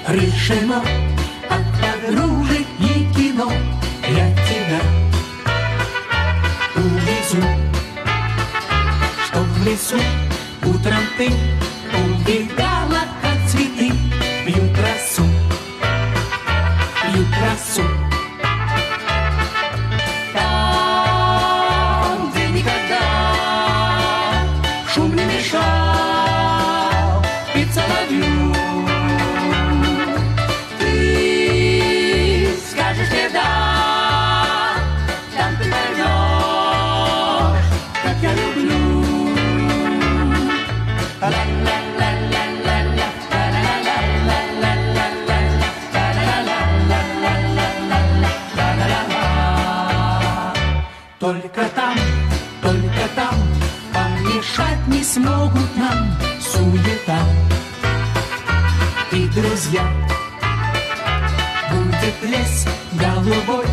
решено от подружек и кино. Я тебя увезу, чтоб в лесу утром ты убегала, как цветы пьют росу, пьют росу. Там, где никогда шум не мешал петь соловью, ты скажешь мне да, там ты поймешь, как я люблю. Только там помешать не смогут нам суета и друзья. Будет лес голубой,